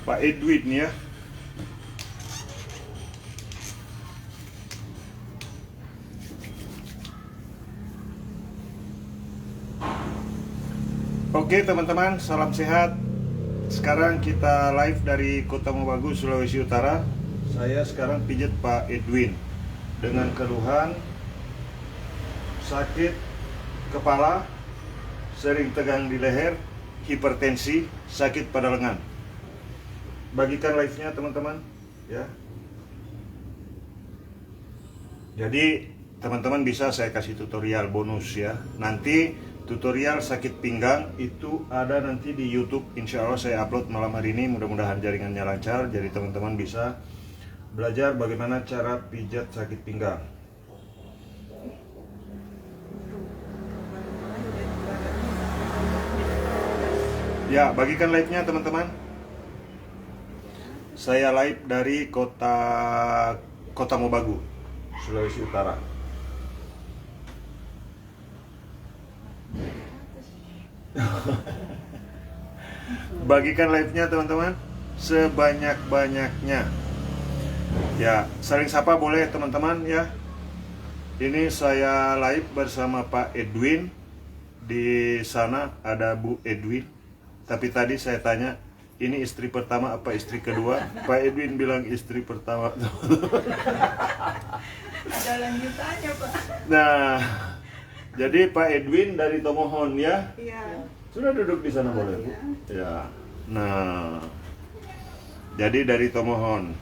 Pak Edwin ya. Oke teman-teman, salam sehat. Sekarang kita live dari Kota Mobagu, Sulawesi Utara. Saya sekarang pijat Pak Edwin dengan keluhan sakit kepala, sering tegang di leher, hipertensi, sakit pada lengan. Bagikan live-nya teman-teman ya. Jadi teman-teman bisa saya kasih tutorial bonus ya. Nanti tutorial sakit pinggang itu ada nanti di YouTube. Insya Allah saya upload malam hari ini. Mudah-mudahan jaringannya lancar. Jadi teman-teman bisa belajar bagaimana cara pijat sakit pinggang. Ya, bagikan live-nya teman-teman. Saya live dari Kota Mobagu, Sulawesi Utara. Bagikan live-nya teman-teman sebanyak-banyaknya. Ya, saling sapa boleh teman-teman ya. Ini saya live bersama Pak Edwin. Di sana ada Bu Edwin. Tapi tadi saya tanya, ini istri pertama apa istri kedua? Pak Edwin bilang istri pertama. Ada lanjutannya, Pak. Nah, jadi Pak Edwin dari Tomohon ya? Iya. Sudah duduk di sana boleh Bu? Ya. Nah, jadi dari Tomohon.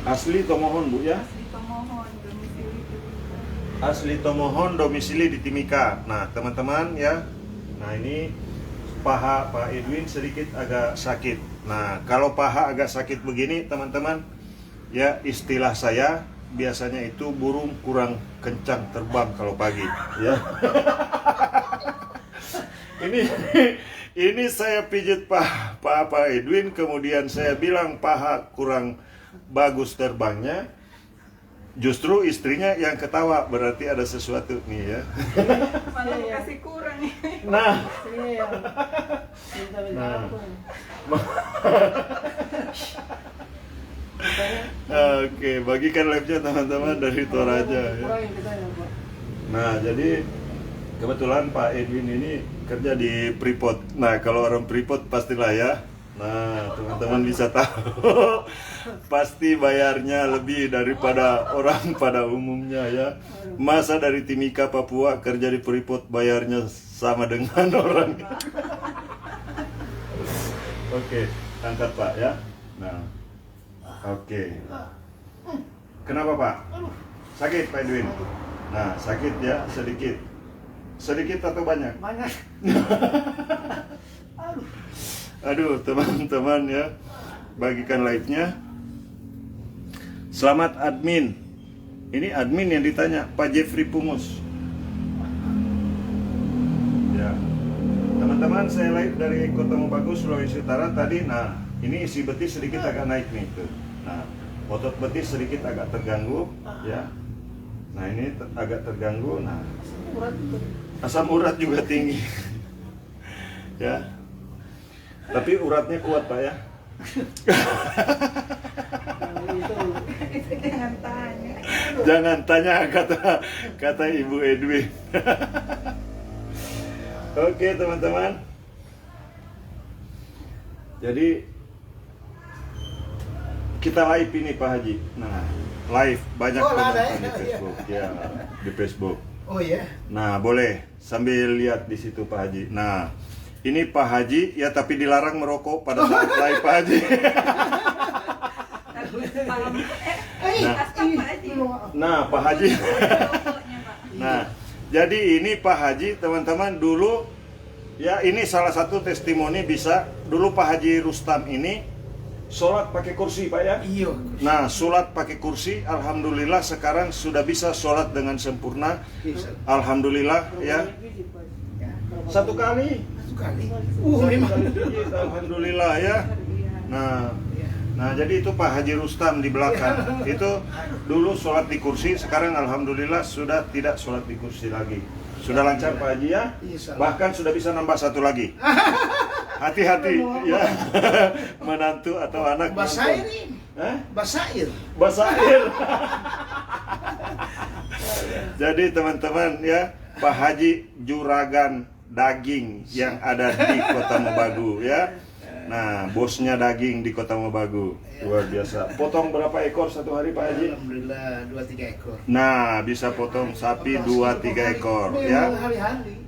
Asli Tomohon Bu ya? Asli Tomohon, domisili di Timika. Asli Tomohon, domisili di Timika. Nah, teman-teman ya. Nah, ini paha Pak Edwin sedikit agak sakit. Nah, kalau paha agak sakit begini, teman-teman, ya istilah saya biasanya itu burung kurang kencang terbang kalau pagi, ya. ini saya pijit Pak Edwin, kemudian saya bilang paha kurang bagus terbangnya. Justru istrinya yang ketawa, berarti ada sesuatu nih ya. Malah kasih kurang nih. Nah, oke, bagikan live-nya teman-teman dari Toraja ya. Nah, jadi kebetulan Pak Edwin ini kerja di Freeport. Nah, kalau orang Freeport pastilah ya. Nah, teman-teman bisa tahu pasti bayarnya lebih daripada orang pada umumnya ya. Masa dari Timika, Papua kerja di Freeport bayarnya sama dengan orang. Oke, angkat Pak ya. Nah, oke. Kenapa Pak? Sakit Pak Edwin? Nah, sakit ya, sedikit. Sedikit atau banyak? Banyak. Aduh, teman-teman ya, bagikan live-nya. Selamat admin. Ini admin yang ditanya, Pak Jeffrey Pumus. Ya, teman-teman, saya live dari Kota Mobagu, Sulawesi Utara tadi. Nah, ini isi betis sedikit agak naik nih tuh. Nah, otot betis sedikit agak terganggu, ya. Nah, ini agak terganggu. Nah, asam urat juga tinggi. Ya. Tapi uratnya kuat Pak ya. Itu jangan tanya. Jangan tanya kata Ibu Edwin. Oke teman-teman. Jadi kita live ini Pak Haji. Nah, live banyak penonton di Facebook ya, di Facebook. Oh ya. Nah, boleh sambil lihat di situ Pak Haji. Nah, ini Pak Haji ya, tapi dilarang merokok pada saat live Pak Haji. Nah, Pak Haji. Nah, jadi ini Pak Haji teman-teman dulu ya, ini salah satu testimoni bisa. Dulu Pak Haji Rustam ini sholat pakai kursi Pak ya. Iya. Nah, sholat pakai kursi, alhamdulillah sekarang sudah bisa sholat dengan sempurna. Alhamdulillah ya. Satu kali. Memang. Alhamdulillah ya. Nah, jadi itu Pak Haji Rustam di belakang. Itu dulu sholat di kursi, sekarang alhamdulillah sudah tidak sholat di kursi lagi. Sudah lancar Pak Haji ya? Bahkan sudah bisa nambah satu lagi. Hati-hati ya. Menantu atau anak Basair nonton. ini. Hah? Basair. Basair. Jadi teman-teman ya, Pak Haji juragan daging yang ada di Kota Mobagu ya. Nah, bosnya daging di Kota Mobagu. Luar biasa. Potong berapa ekor satu hari Pak Haji? Alhamdulillah 2-3 ekor. Nah, bisa potong sapi 2-3 ekor ya. Hari-hari.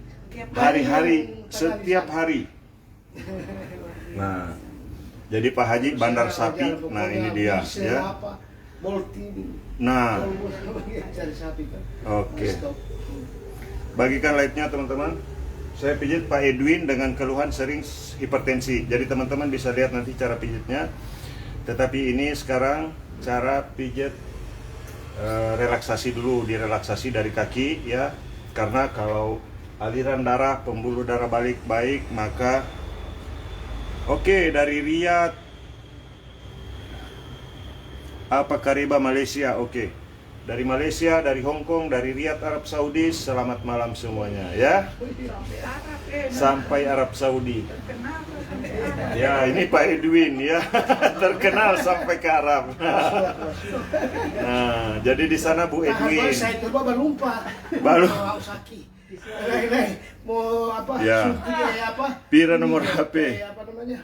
Hari-hari, setiap hari. Nah, jadi Pak Haji bandar sapi. Nah, ini dia ya. Nah, Cari sapi kan. oke. Bagikan like-nya teman-teman. Saya pijit Pak Edwin dengan keluhan sering hipertensi. Jadi teman-teman bisa lihat nanti cara pijitnya. Tetapi ini sekarang cara pijit relaksasi dulu, direlaksasi dari kaki ya. Karena kalau aliran darah, pembuluh darah balik baik, maka oke, dari Riyadh apa Kariba Malaysia, oke. Dari Malaysia, dari Hong Kong, dari Riyadh Arab Saudi, selamat malam semuanya ya. Sampai Arab Sampai Arab Saudi. Terkenal sampai Arab. Ya, ini Pak Edwin ya. Terkenal sampai ke Arab. Nah, jadi di sana Bu Edwin. Saya coba berlumpat. Baru. Mau Saki. Mau apa? Ya. Apa? Pira nomor HP. Apa namanya?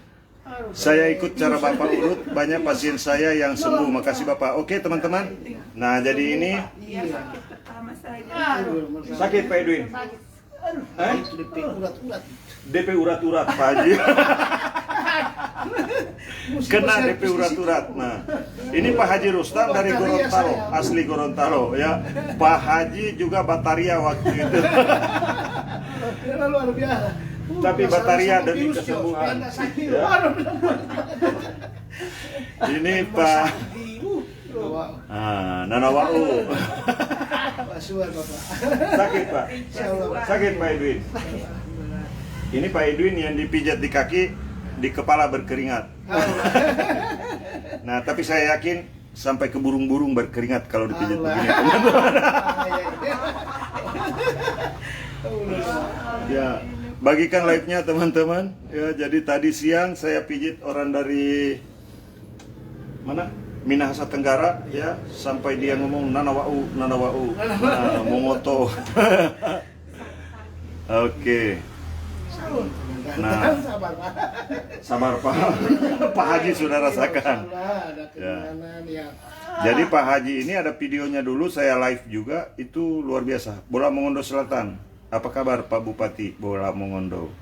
Saya ikut cara Bapak urut, banyak pasien saya yang sembuh. Makasih Bapak. Oke teman-teman. Nah, jadi ini Dia sakit pertama saja. sakit Pak Edwin. Itu DP urat-urat. DP urat-urat Pak Haji. Kena DP urat-urat. Nah, ini Pak Haji Rustam dari Gorontalo, asli Gorontalo ya. Pak Haji juga Bataria waktu itu. Ini luar biasa. Tapi Bataria demi kesembuhan. Ya. Ini Pak Nana Wau. Basuhan Bapak. Sakit Pak. Sakit Pak Edwin. Ini Pak Edwin yang dipijat di kaki, di kepala berkeringat. Nah, tapi saya yakin sampai ke burung-burung berkeringat kalau dipijat begini. Ya, bagikan live-nya teman-teman. Ya, jadi tadi siang saya pijit orang dari mana? Minahasa Tenggara ya, sampai dia ngomong Nanawau, Nanawau, nah, Momoto. Oke. Nah, sabar Pak. Pak Haji sudah rasakan. Ya. Jadi Pak Haji ini ada videonya dulu, saya live juga, itu luar biasa. Bola Mongondo Selatan. Apa kabar Pak Bupati Bola Mongondo?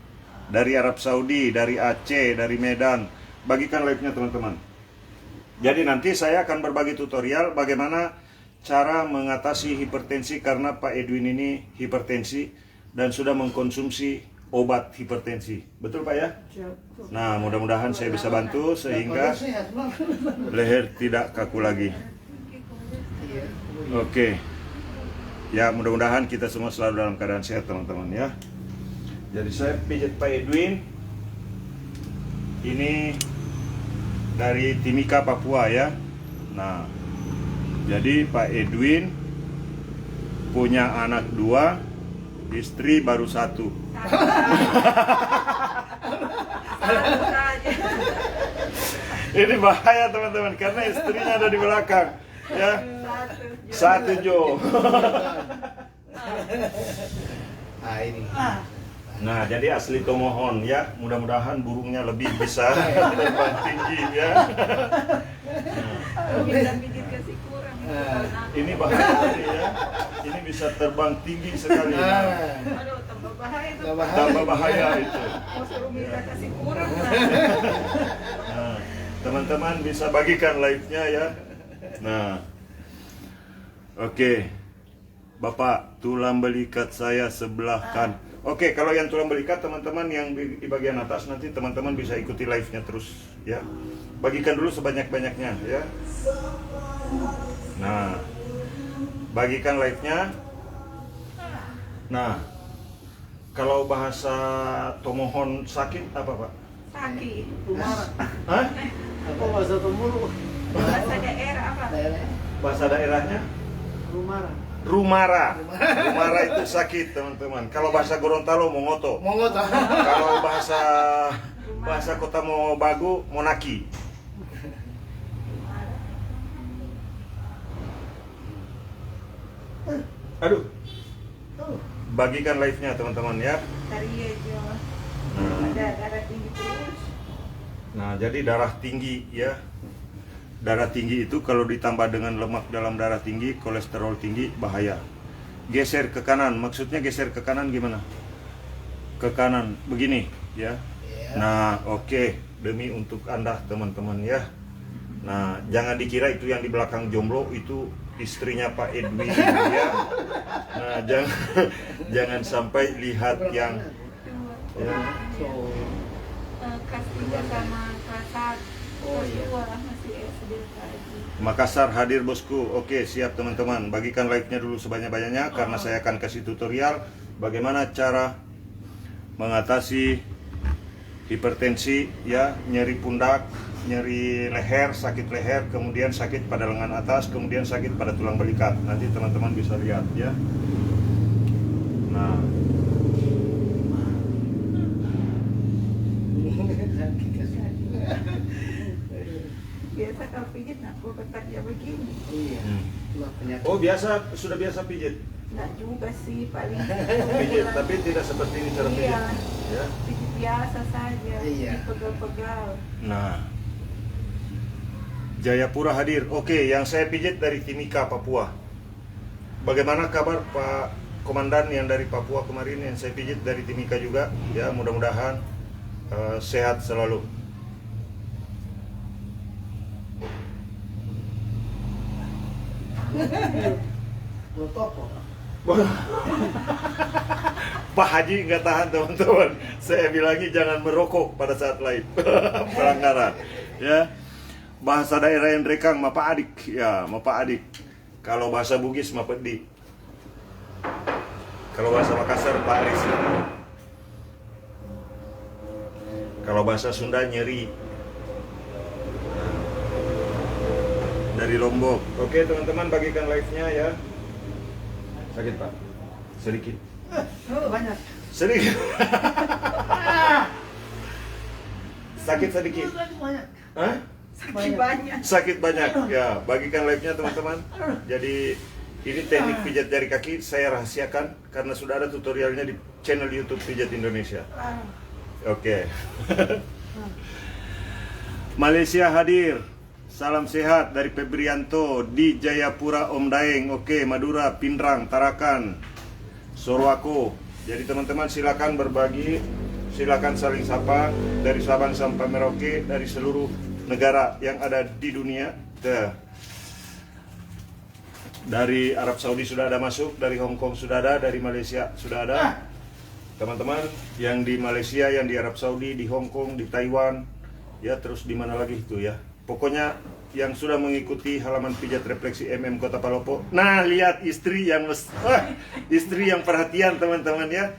Dari Arab Saudi, dari Aceh, dari Medan. Bagikan live-nya teman-teman. Jadi nanti saya akan berbagi tutorial bagaimana cara mengatasi hipertensi karena Pak Edwin ini hipertensi dan sudah mengkonsumsi obat hipertensi. Betul Pak ya? Nah, mudah-mudahan saya bisa bantu sehingga leher tidak kaku lagi. Oke. Ya, mudah-mudahan kita semua selalu dalam keadaan sehat teman-teman ya. Jadi saya pijat Pak Edwin. Ini dari Timika, Papua ya. Nah, jadi Pak Edwin punya anak 2, istri baru 1. Ini bahaya teman-teman karena istrinya ada di belakang ya. Satu Jo. Ini. Nah, jadi asli Tomohon ya. Mudah-mudahan burungnya lebih bisa terbang tinggi ya. Pijit kasih kurang. Ini bahaya sekali ya. Ini bisa terbang tinggi sekali. Aduh, tambah bahaya itu. Tambah bahaya itu. Mau suruh minta kasih kurang. Nah, teman-teman bisa bagikan live-nya ya. Nah, oke. Bapak, tulang belikat saya sebelah kan. Oke, kalau yang tulang belikat teman-teman yang di bagian atas nanti teman-teman bisa ikuti live-nya terus ya. Bagikan dulu sebanyak-banyaknya ya. Nah, bagikan live-nya. Nah, kalau bahasa Tomohon sakit apa Pak? Sakit. Hah? Apa bahasa Tomohon? Bahasa daerah apa? Bahasa daerahnya? Rumara. Rumara. Rumara itu sakit teman-teman. Kalau bahasa Gorontalo Mongoto. Monggo toh. Kalau bahasa bahasa kota Mobagu, Monaki. Aduh, bagikan live-nya teman-teman ya. Tari aja. Ada darah tinggi terus. Nah, jadi darah tinggi ya. Darah tinggi itu kalau ditambah dengan lemak dalam darah tinggi, kolesterol tinggi, bahaya. Geser ke kanan, maksudnya geser ke kanan gimana? Ke kanan, begini ya. Nah, oke, demi untuk Anda teman-teman ya. Nah, jangan dikira itu yang di belakang jomblo itu istrinya Pak Edwin ya. Nah, jangan sampai lihat yang ya. Kelas 3 sama kelas 1. Kelas 2 masih SD lagi. Makassar hadir bosku. Oke, siap teman-teman. Bagikan live-nya dulu sebanyak-banyaknya karena saya akan kasih tutorial bagaimana cara mengatasi hipertensi ya, nyeri pundak, nyeri leher, sakit leher, kemudian sakit pada lengan atas, kemudian sakit pada tulang belikat. Nanti teman-teman bisa lihat ya. Nah, Biasa kalau pijit aku ketatnya begini. Iya. Itulah penyakit. oh sudah biasa pijit. Nggak juga sih, paling Pijit, tapi tidak seperti ini cara pijit. Iya. Ya. pijit biasa saja, Iya. dipegal-pegal. Nah, Jayapura hadir. Oke, yang saya pijit dari Timika, Papua. Bagaimana kabar Pak Komandan yang dari Papua kemarin yang saya pijit dari Timika juga? Ya, mudah-mudahan sehat selalu. Protokol. Pak Haji nggak tahan teman-teman. Saya bilangi jangan merokok pada saat live. Pelanggaran. Ya. Bahasa daerah yang rekang mapa adik. Ya, mapa adik. Kalau bahasa Bugis mapa di. Kalau bahasa Makassar Pak Aris. Kalau bahasa Sunda nyeri. Dari Lombok. Oke teman-teman, bagikan live-nya ya. Sakit Pak? Sedikit. Banyak. Sedikit. Sakit sedikit. Banyak. Hah? Sakit banyak. Sakit banyak. Ya, bagikan live-nya teman-teman. Jadi ini teknik pijat jari kaki saya rahasiakan karena sudah ada tutorialnya di channel YouTube Pijat Indonesia. Oke. Malaysia hadir. Salam sehat dari Febrianto di Jayapura Om Daeng. Oke, Madura, Pinrang, Tarakan, Sorowako. Jadi teman-teman silakan berbagi, silakan saling sapa dari Sabang sampai Merauke, dari seluruh negara yang ada di dunia. Dari Arab Saudi sudah ada masuk, dari Hong Kong sudah ada, dari Malaysia sudah ada. Teman-teman yang di Malaysia, yang di Arab Saudi, di Hong Kong, di Taiwan, ya terus di mana lagi itu ya. Pokoknya yang sudah mengikuti halaman pijat refleksi MM Kota Palopo. Nah, lihat istri yang istri yang perhatian teman-teman ya.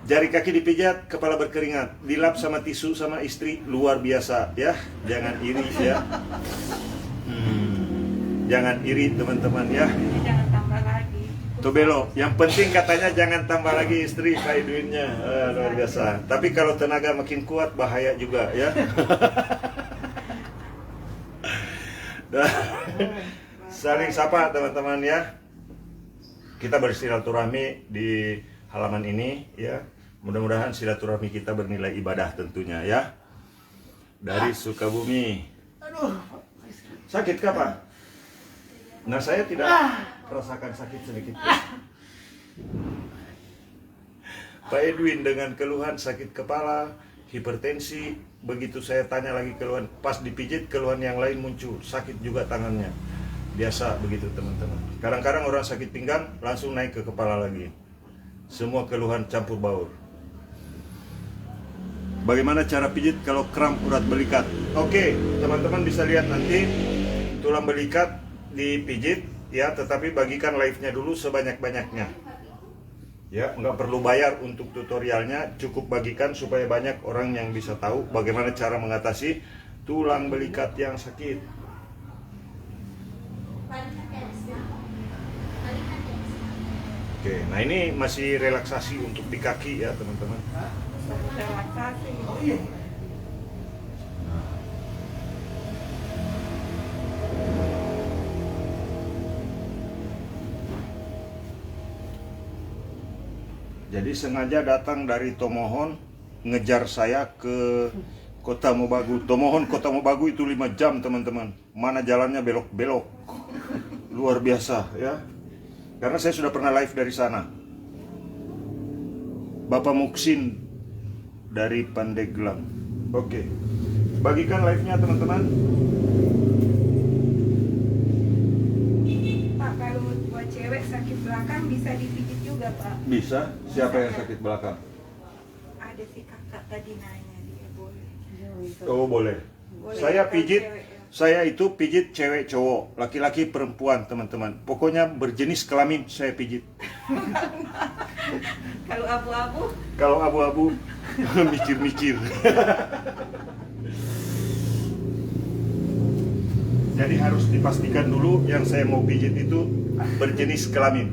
Jari kaki dipijat, kepala berkeringat, dilap sama tisu sama istri, luar biasa ya. Jangan iri ya. Jangan iri teman-teman ya. Jadi jangan tambah lagi. Tobelo, yang penting katanya jangan tambah lagi istri Pak Edwinnya. Luar biasa. Tapi kalau tenaga makin kuat bahaya juga ya. Saling sapa teman-teman ya. Kita bersilaturahmi di halaman ini ya. Mudah-mudahan silaturahmi kita bernilai ibadah tentunya ya. Dari Sukabumi. Sakit kapan? Nah, saya tidak merasakan sakit sedikit pun. Pak Edwin dengan keluhan sakit kepala, hipertensi. Begitu saya tanya lagi keluhan, pas dipijit keluhan yang lain muncul, sakit juga tangannya. Biasa begitu teman-teman. Kadang-kadang orang sakit pinggang langsung naik ke kepala lagi. Semua keluhan campur baur. Bagaimana cara pijit kalau kram urat belikat? Oke, teman-teman bisa lihat nanti tulang belikat dipijit ya, tetapi bagikan live-nya dulu sebanyak-banyaknya. Ya, nggak perlu bayar untuk tutorialnya, cukup bagikan supaya banyak orang yang bisa tahu bagaimana cara mengatasi tulang belikat yang sakit. Oke, nah ini masih relaksasi untuk di kaki ya teman-teman. Relaksasi. Jadi sengaja datang dari Tomohon, ngejar saya ke Kota Mobagu. Tomohon Kota Mobagu itu 5 jam teman-teman. Mana jalannya belok-belok. Luar biasa ya. Karena saya sudah pernah live dari sana. Bapak Muksin dari Pandeglang. Oke. Bagikan live-nya teman-teman. Pak, kalau buat cewek sakit belakang bisa dipijit juga, Pak. Bisa? Siapa yang sakit belakang? Ada si kakak tadi nanya, dia boleh. Oh boleh. Boleh, Saya kalau pijit. cewek, ya. Saya itu pijit cewek cowok, laki-laki perempuan teman-teman. Pokoknya berjenis kelamin saya pijit. Kalau abu-abu, Kalau abu-abu mikir-mikir. Jadi harus dipastikan dulu yang saya mau pijit itu berjenis kelamin.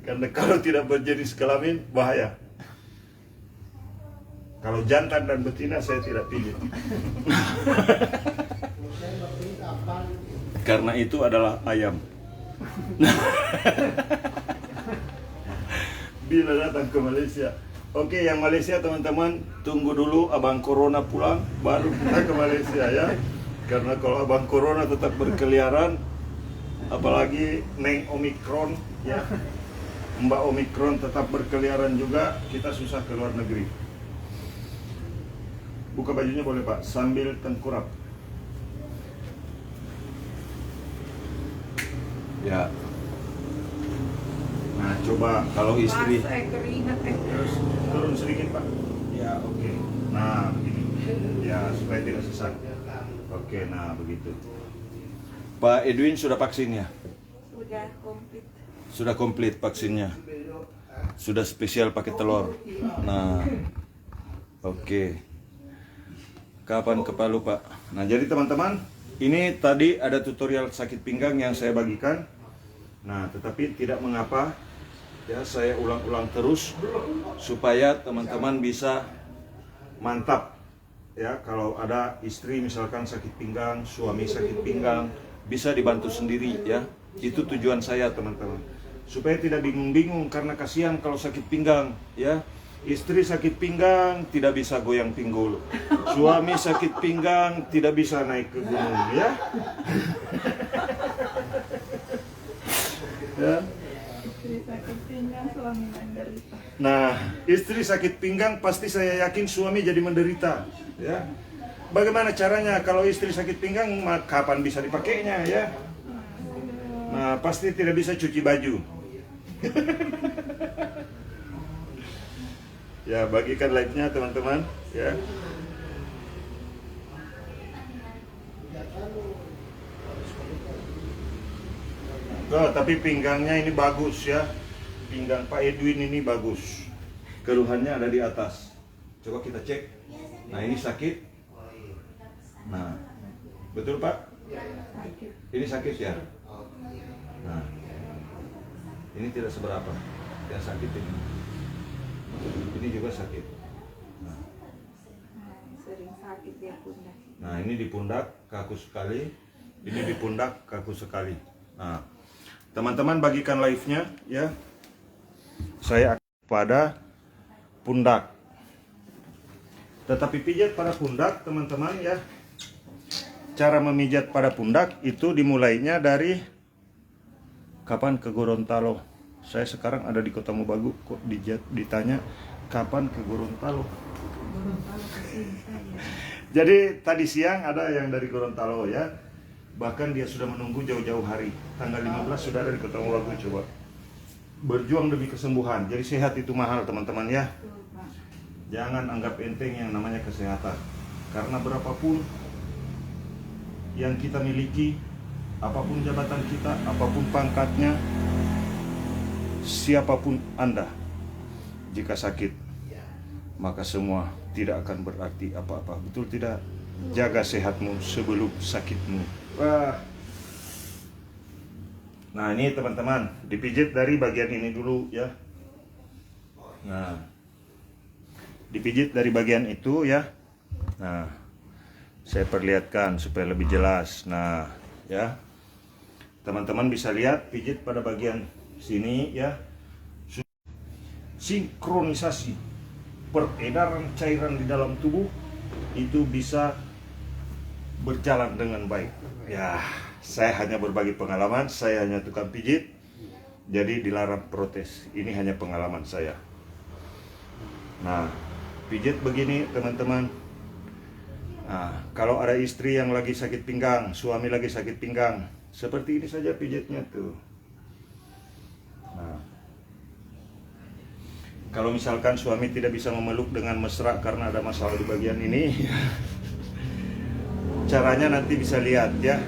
Karena kalau tidak berjenis kelamin bahaya. Kalau jantan dan betina saya tidak pijit. Karena itu adalah ayam. Bila datang ke Malaysia. Oke, yang Malaysia teman-teman, tunggu dulu Abang Corona pulang, baru kita ke Malaysia ya. Karena kalau Abang Corona tetap berkeliaran, apalagi Neng Omikron ya, Mbak Omikron tetap berkeliaran juga, kita susah ke luar negeri. Buka bajunya boleh Pak, sambil tengkurap. Ya. Nah, coba kalau istri keringat terus turun sedikit Pak. Ya, oke. Nah, begini. Ya, supaya tidak sesak. Oke, nah begitu. Pak Edwin sudah vaksin ya? Sudah komplit. Sudah komplit vaksinnya. Sudah spesial pakai telur. Nah, oke. Kapan ke Palu Pak? Nah jadi teman-teman, ini tadi ada tutorial sakit pinggang yang saya bagikan. Nah tetapi tidak mengapa, ya saya ulang-ulang terus supaya teman-teman bisa mantap. Ya kalau ada istri misalkan sakit pinggang, suami sakit pinggang, bisa dibantu sendiri ya. Itu tujuan saya teman-teman. Supaya tidak bingung-bingung karena kasihan kalau sakit pinggang ya. Istri sakit pinggang tidak bisa goyang pinggul. Suami sakit pinggang tidak bisa naik ke gunung ya. Ya. Istri sakit pinggang, suami menderita. Nah, istri sakit pinggang pasti saya yakin suami jadi menderita ya. Bagaimana caranya kalau istri sakit pinggang kapan bisa dipakainya ya? Nah, pasti tidak bisa cuci baju. Ya, bagikan live-nya teman-teman ya. Oh, tapi pinggangnya ini bagus ya. Pinggang Pak Edwin ini bagus. Keluhannya ada di atas. Coba kita cek. Nah, ini sakit. Nah, betul Pak? Ini sakit ya? Nah, ini tidak seberapa. Yang sakit ini juga sakit. Nah. Sering sakit dia pundak. Nah, ini di pundak kaku sekali. Ini di pundak kaku sekali. Nah, teman-teman bagikan live-nya ya. Saya akan pada pundak. Tetapi pijat pada pundak teman-teman ya. Cara memijat pada pundak itu dimulainya dari kapan ke Gorontalo. Saya sekarang ada di Kota Mobagu, kok ditanya kapan ke Gorontalo. Jadi tadi siang ada yang dari Gorontalo ya. Bahkan dia sudah menunggu jauh-jauh hari. Tanggal 15 sudah ada di Kota Mobagu coba. Berjuang demi kesembuhan. Jadi sehat itu mahal teman-teman ya. Jangan anggap enteng yang namanya kesehatan. Karena berapapun yang kita miliki, apapun jabatan kita, apapun pangkatnya, siapapun Anda, jika sakit, maka semua tidak akan berarti apa-apa. Betul tidak? Jaga sehatmu sebelum sakitmu. Wah. Nah ini teman-teman, dipijit dari bagian ini dulu ya. Nah, dipijit dari bagian itu ya. Nah, saya perlihatkan supaya lebih jelas. Nah, ya. Teman-teman bisa lihat pijit pada bagian sini ya. Sinkronisasi peredaran cairan di dalam tubuh itu bisa berjalan dengan baik. Ya, saya hanya berbagi pengalaman, saya hanya tukang pijit. Jadi dilarang protes. Ini hanya pengalaman saya. Nah, pijit begini teman-teman. Nah, kalau ada istri yang lagi sakit pinggang, suami lagi sakit pinggang, seperti ini saja pijitnya tuh. Nah, kalau misalkan suami tidak bisa memeluk dengan mesra karena ada masalah di bagian ini, caranya nanti bisa lihat ya.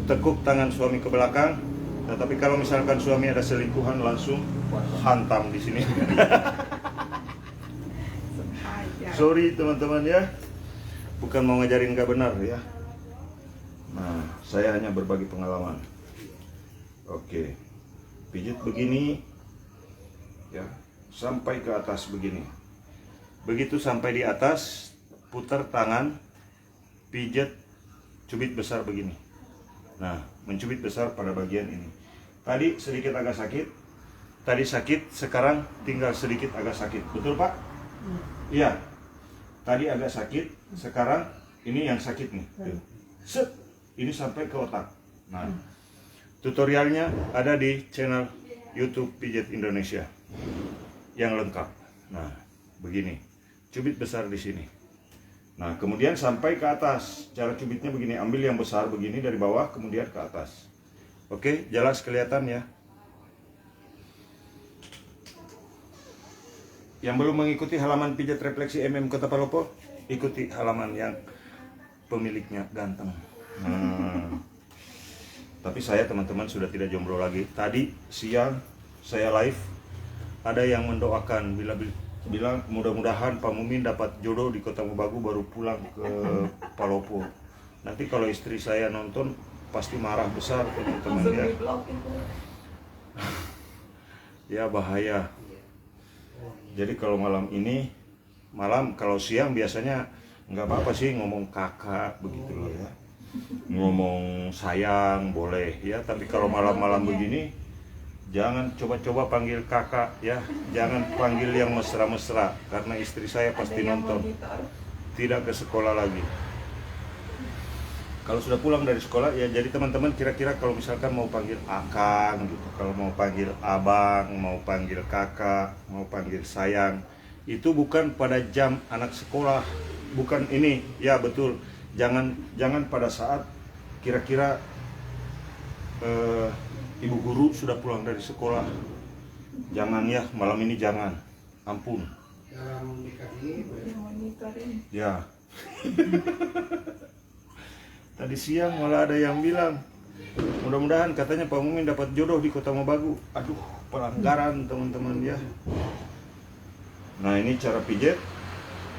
Tekuk tangan suami ke belakang. Nah, tapi kalau misalkan suami ada selingkuhan, langsung hantam di sini. Sorry teman-teman ya, bukan mau ngajarin nggak benar ya. Nah, saya hanya berbagi pengalaman. Oke, pijit begini ya, sampai ke atas begini. Begitu sampai di atas, putar tangan, pijat, cubit besar begini. Nah, mencubit besar pada bagian ini. Tadi sedikit agak sakit, tadi sakit, sekarang tinggal sedikit agak sakit. Betul Pak? Iya. Tadi agak sakit, sekarang ini yang sakit nih. Set, ini sampai ke otak. Nah, tutorialnya ada di channel YouTube Pijat Indonesia yang lengkap. Nah, begini, cubit besar di sini. Nah, kemudian sampai ke atas. Cara cubitnya begini, ambil yang besar begini dari bawah, kemudian ke atas. Oke, jelas kelihatan ya. Yang belum mengikuti halaman pijat refleksi Kota Palopo, ikuti halaman yang pemiliknya ganteng. Tapi saya teman-teman sudah tidak jomblo lagi. Tadi siang saya live, ada yang mendoakan bilang mudah-mudahan Pak Mumin dapat jodoh di Kota Mobagu baru pulang ke Palopo. Nanti kalau istri saya nonton pasti marah besar teman-teman ya. Ya bahaya. Jadi kalau malam ini, kalau siang biasanya nggak apa-apa sih ngomong kakak begitu loh ya. Ngomong sayang boleh ya, tapi kalau malam-malam begini jangan coba-coba panggil kakak ya, jangan panggil yang mesra-mesra karena istri saya pasti nonton. Tidak ke sekolah lagi. Kalau sudah pulang dari sekolah ya, jadi teman-teman kira-kira kalau misalkan mau panggil akang gitu, kalau mau panggil abang, mau panggil kakak, mau panggil sayang, itu bukan pada jam anak sekolah, bukan ini ya betul. Jangan pada saat kira-kira ibu guru sudah pulang dari sekolah. Jangan ya, malam ini jangan. Ampun. Ya. Tadi siang malah ada yang bilang, mudah-mudahan katanya Pak Mumin dapat jodoh di Kota Mobagu. Aduh, pelanggaran teman-teman ya. Nah, ini cara pijat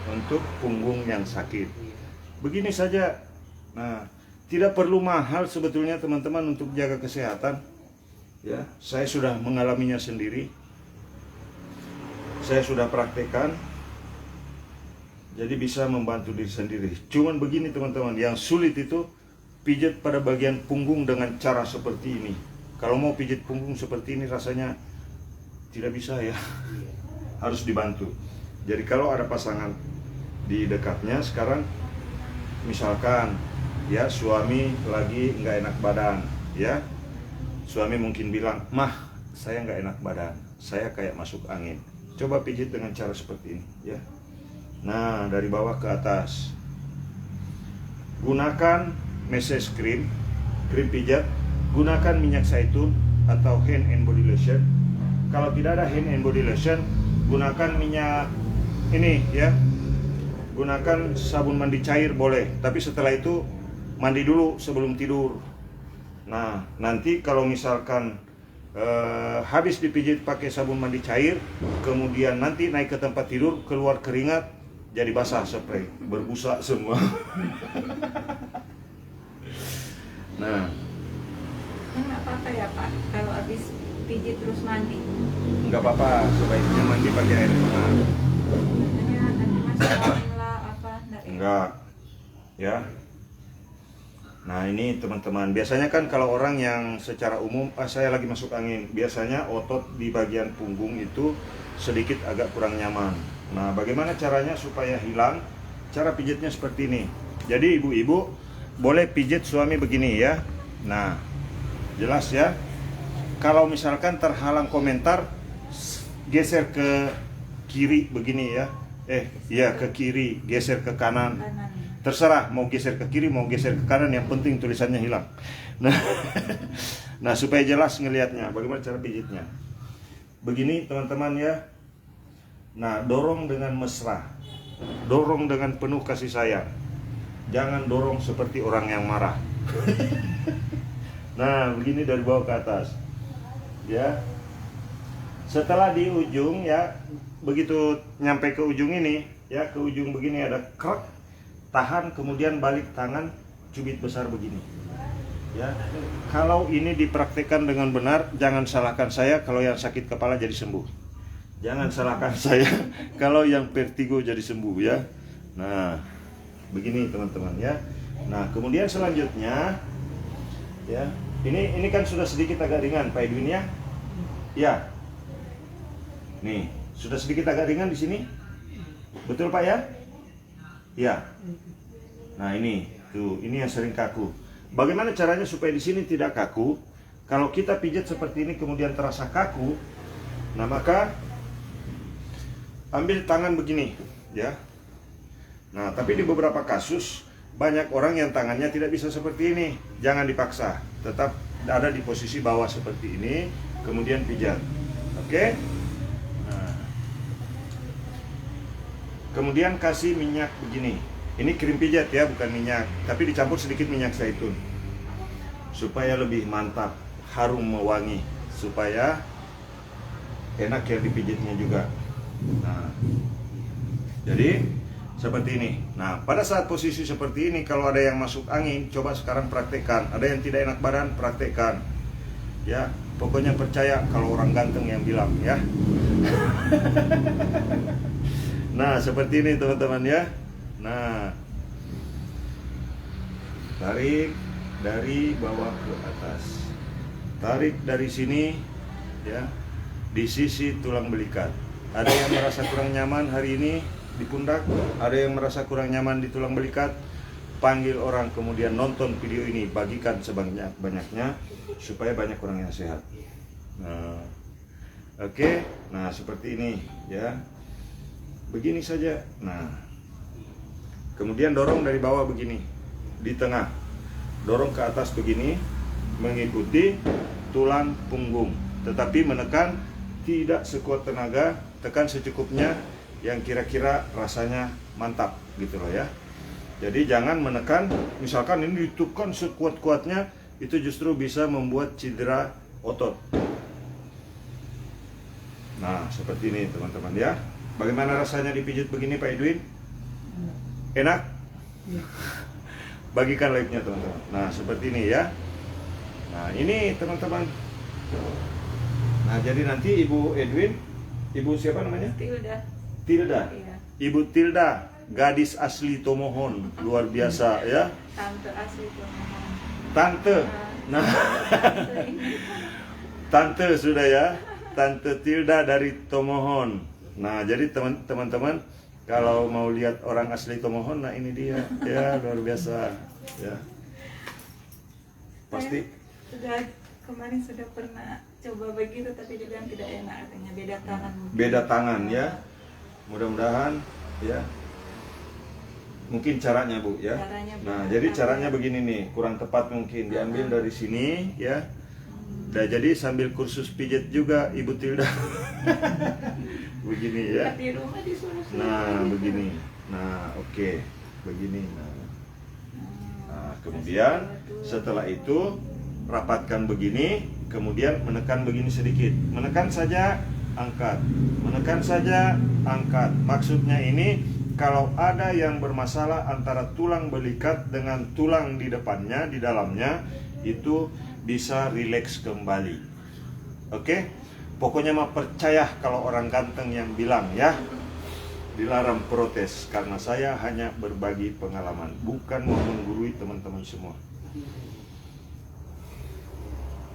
untuk punggung yang sakit. Begini saja. Nah, tidak perlu mahal sebetulnya teman-teman untuk jaga kesehatan. Ya, saya sudah mengalaminya sendiri. Saya sudah praktekkan. Jadi bisa membantu diri sendiri. Cuman begini teman-teman, yang sulit itu pijat pada bagian punggung dengan cara seperti ini. Kalau mau pijat punggung seperti ini rasanya tidak bisa ya. Harus dibantu. Jadi kalau ada pasangan di dekatnya sekarang, misalkan ya suami lagi nggak enak badan ya. Suami mungkin bilang, "Mah, saya nggak enak badan, saya kayak masuk angin." Coba pijit dengan cara seperti ini ya. Nah, dari bawah ke atas. Gunakan massage cream, krim pijat. Gunakan minyak zaitun atau hand and body lotion. Kalau tidak ada hand and body lotion, gunakan minyak ini ya. Gunakan sabun mandi cair boleh, tapi setelah itu mandi dulu sebelum tidur. Nah, nanti kalau misalkan habis dipijit pakai sabun mandi cair, kemudian nanti naik ke tempat tidur, keluar keringat, jadi basah spray, berbusa semua. Nah, nggak apa-apa ya Pak, kalau habis pijit terus mandi? nggak apa-apa, sebaiknya mandi pakai air hangat. Katanya nanti masalah apa? Enggak, ya. Nah ini teman-teman, biasanya kan kalau orang yang secara umum, saya lagi masuk angin, biasanya otot di bagian punggung itu sedikit agak kurang nyaman. Nah bagaimana caranya supaya hilang? Cara pijitnya seperti ini. Jadi ibu-ibu boleh pijit suami begini ya. Nah jelas ya. Kalau misalkan terhalang komentar, geser ke kiri begini ya. Iya ke kiri, geser ke kanan. Kanan. Terserah mau geser ke kiri mau geser ke kanan, yang penting tulisannya hilang. Nah supaya jelas ngelihatnya, bagaimana cara pijitnya. Begini teman-teman ya. Nah dorong dengan mesra, dorong dengan penuh kasih sayang. Jangan dorong seperti orang yang marah. Nah begini dari bawah ke atas ya. Setelah di ujung ya, begitu nyampe ke ujung ini ya, ke ujung begini ada krek, tahan, kemudian balik tangan, cubit besar begini ya. Kalau ini dipraktikkan dengan benar, jangan salahkan saya kalau yang sakit kepala jadi sembuh, jangan salahkan saya kalau yang vertigo jadi sembuh ya. Nah begini teman-teman ya. Nah kemudian selanjutnya ya, ini kan sudah sedikit agak ringan Pak Edwin ya. Ya nih sudah sedikit agak ringan di sini, betul Pak ya? Ya. Nah ini tuh, ini yang sering kaku. Bagaimana caranya supaya di sini tidak kaku? Kalau kita pijat seperti ini kemudian terasa kaku, nah maka ambil tangan begini ya. Nah tapi di beberapa kasus banyak orang yang tangannya tidak bisa seperti ini. Jangan dipaksa, tetap ada di posisi bawah seperti ini, kemudian pijat. Oke? Nah. Kemudian kasih minyak begini. Ini krim pijat ya, bukan minyak, tapi dicampur sedikit minyak zaitun supaya lebih mantap, harum mewangi, supaya enak ya dipijitnya juga. Nah, jadi seperti ini. Nah, pada saat posisi seperti ini, kalau ada yang masuk angin, coba sekarang praktekkan. Ada yang tidak enak badan, praktekkan. Ya, pokoknya percaya kalau orang ganteng yang bilang ya. Nah, seperti ini teman-teman ya. Nah, tarik dari bawah ke atas, tarik dari sini ya, di sisi tulang belikat. Ada yang merasa kurang nyaman hari ini di pundak, ada yang merasa kurang nyaman di tulang belikat, panggil orang kemudian nonton video ini, bagikan sebanyak-banyaknya supaya banyak orang yang sehat. Nah, oke. Nah seperti ini ya, begini saja. Nah kemudian dorong dari bawah begini, di tengah, dorong ke atas begini, mengikuti tulang punggung, tetapi menekan tidak sekuat tenaga, tekan secukupnya yang kira-kira rasanya mantap gitu loh ya. Jadi jangan menekan, misalkan ini ditekan sekuat-kuatnya, itu justru bisa membuat cedera otot. Nah seperti ini teman-teman ya. Bagaimana rasanya dipijit begini Pak Edwin? Enak? Bagikan live-nya teman-teman. Nah seperti ini ya. Nah ini teman-teman. Nah jadi nanti Ibu Edwin, Ibu siapa namanya? Tilda. Tilda. Iya. Ibu Tilda, gadis asli Tomohon, luar biasa ya. Tante asli Tomohon. Tante. Nah, tante sudah ya. Tante Tilda dari Tomohon. Nah jadi teman-teman, kalau mau lihat orang asli Tomohon, nah ini dia ya, luar biasa ya. Pasti Kemarin sudah pernah coba begitu tapi dia bilang tidak enak, katanya beda tangan. Beda tangan ya. Mudah-mudahan ya. Mungkin caranya Bu ya. Nah, jadi caranya begini nih, kurang tepat mungkin, diambil dari sini ya. Nah, jadi sambil kursus pijat juga Ibu Tilda. Begini ya. Di rumah disuruh. Nah, begini. Nah, oke. Begini. Nah, kemudian setelah itu rapatkan begini, kemudian menekan begini sedikit. Menekan saja, angkat. Menekan saja, angkat. Maksudnya ini, kalau ada yang bermasalah antara tulang belikat dengan tulang di depannya, di dalamnya, itu bisa rileks kembali. Oke? Pokoknya mah percaya kalau orang ganteng yang bilang ya. Dilarang protes, karena saya hanya berbagi pengalaman, bukan mau menggurui teman-teman semua.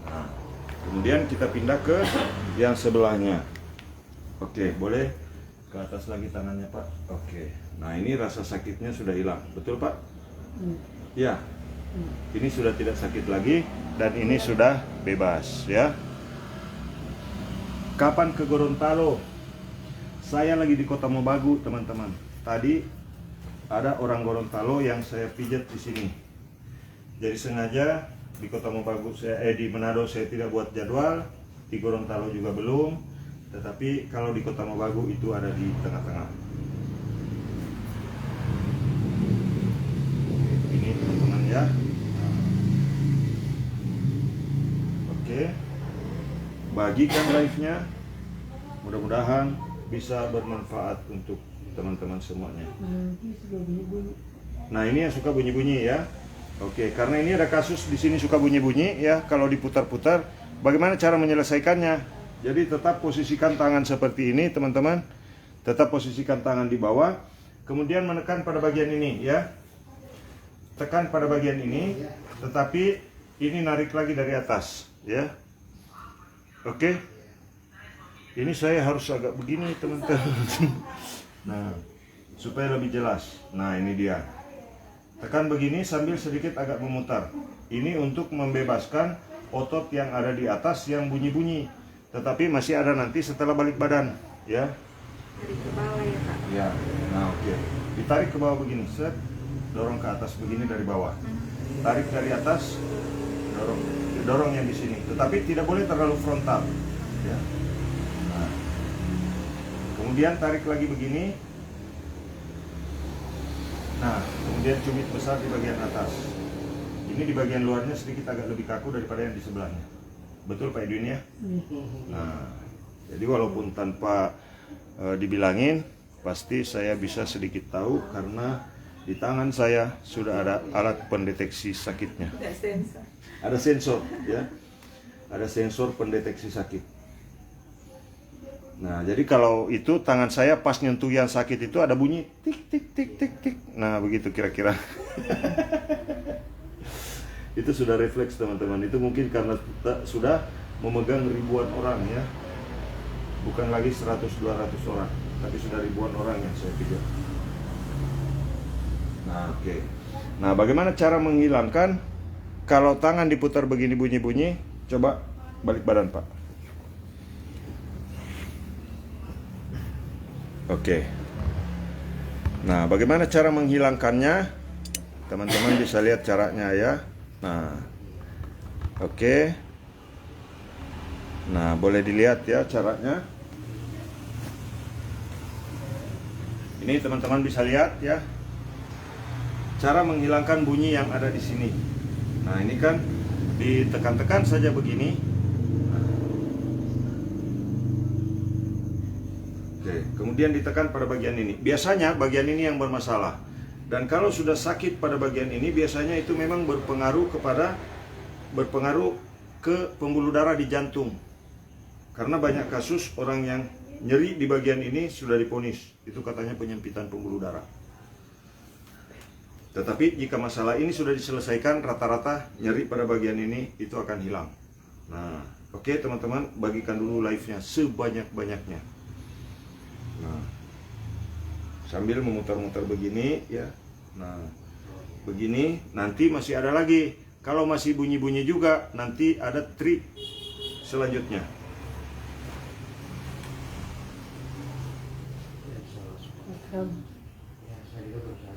Nah, kemudian kita pindah ke yang sebelahnya. Oke, boleh ke atas lagi tangannya, Pak. Oke. Nah, ini rasa sakitnya sudah hilang. Betul, Pak? Ya. Ini sudah tidak sakit lagi dan ini sudah bebas, ya. Kapan ke Gorontalo? Saya lagi di Kota Mobagu, teman-teman. Tadi ada orang Gorontalo yang saya pijat di sini. Jadi sengaja di Kota Mobagu di Manado saya tidak buat jadwal, di Gorontalo juga belum. Tetapi kalau di Kota Mobagu itu ada di tengah-tengah. Ini teman-teman ya. Oke. Bagikan live-nya. Mudah-mudahan bisa bermanfaat untuk teman-teman semuanya. Nah, ini yang suka bunyi-bunyi ya. Oke, karena ini ada kasus di sini suka bunyi-bunyi ya, kalau diputar-putar, bagaimana cara menyelesaikannya? Jadi tetap posisikan tangan seperti ini, teman-teman. Tetap posisikan tangan di bawah, kemudian menekan pada bagian ini ya. Tekan pada bagian ini, tetapi ini narik lagi dari atas ya. Oke. Ini saya harus agak begini, teman-teman. Nah, supaya lebih jelas. Nah, ini dia. Tekan begini sambil sedikit agak memutar. Ini untuk membebaskan otot yang ada di atas yang bunyi-bunyi. Tetapi masih ada nanti setelah balik badan, ya. Dari ke bawah ya, Pak. Ya. Nah, oke. Ditarik ke bawah begini, set. Dorong ke atas begini dari bawah. Tarik dari atas, dorong yang di sini. Tetapi tidak boleh terlalu frontal, ya. Nah. Kemudian tarik lagi begini. Nah, kemudian cubit besar di bagian atas. Ini di bagian luarnya sedikit agak lebih kaku daripada yang di sebelahnya. Betul Pak Edwin ya? Nah, jadi walaupun tanpa dibilangin, pasti saya bisa sedikit tahu karena di tangan saya sudah ada alat pendeteksi sakitnya. Tidak sensor. Ada sensor ya. Ada sensor pendeteksi sakit. Nah, jadi kalau itu tangan saya pas nyentuh yang sakit itu ada bunyi tik tik tik tik tik. Nah, begitu kira-kira. Itu sudah refleks teman-teman. Itu mungkin karena sudah memegang ribuan orang ya. Bukan lagi 100-200 orang, tapi sudah ribuan orang yang saya pikir. Nah, oke. Nah, bagaimana cara menghilangkan kalau tangan diputar begini bunyi-bunyi? Coba balik badan, Pak. Oke. Nah, bagaimana cara menghilangkannya? Teman-teman bisa lihat caranya ya. Nah, oke. Nah, boleh dilihat ya caranya. Ini teman-teman bisa lihat ya. Cara menghilangkan bunyi yang ada di sini. Nah, ini kan ditekan-tekan saja begini. Oke, kemudian ditekan pada bagian ini. Biasanya bagian ini yang bermasalah. Dan kalau sudah sakit pada bagian ini, biasanya itu memang berpengaruh ke pembuluh darah di jantung. Karena banyak kasus orang yang nyeri di bagian ini sudah diponis. Itu katanya penyempitan pembuluh darah. Tetapi jika masalah ini sudah diselesaikan, rata-rata nyeri pada bagian ini itu akan hilang. Nah, oke teman-teman, bagikan dulu live-nya sebanyak-banyaknya. Nah, sambil memutar-mutar begini ya. Nah, begini, nanti masih ada lagi. Kalau masih bunyi-bunyi juga, nanti ada trik selanjutnya.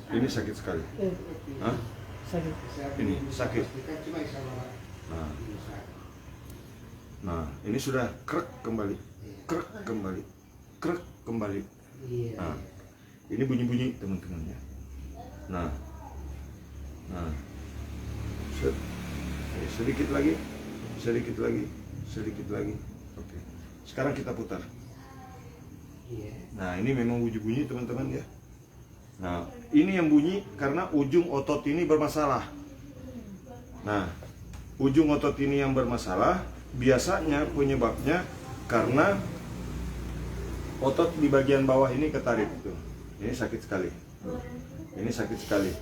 Ini sakit sekali. Hah? Sakit. Ini sakit. Nah, ini sudah krek kembali, krek kembali, krek kembali. Nah, ini bunyi-bunyi teman-teman ya. Nah, sedikit lagi, sedikit lagi, sedikit lagi. Oke. Sekarang kita putar. Nah, ini memang bunyi-bunyi teman-teman ya. Nah, ini yang bunyi karena ujung otot ini bermasalah. Nah, ujung otot ini yang bermasalah biasanya penyebabnya karena otot di bagian bawah ini ketarik tuh. Ini sakit sekali. Ini sakit sekali.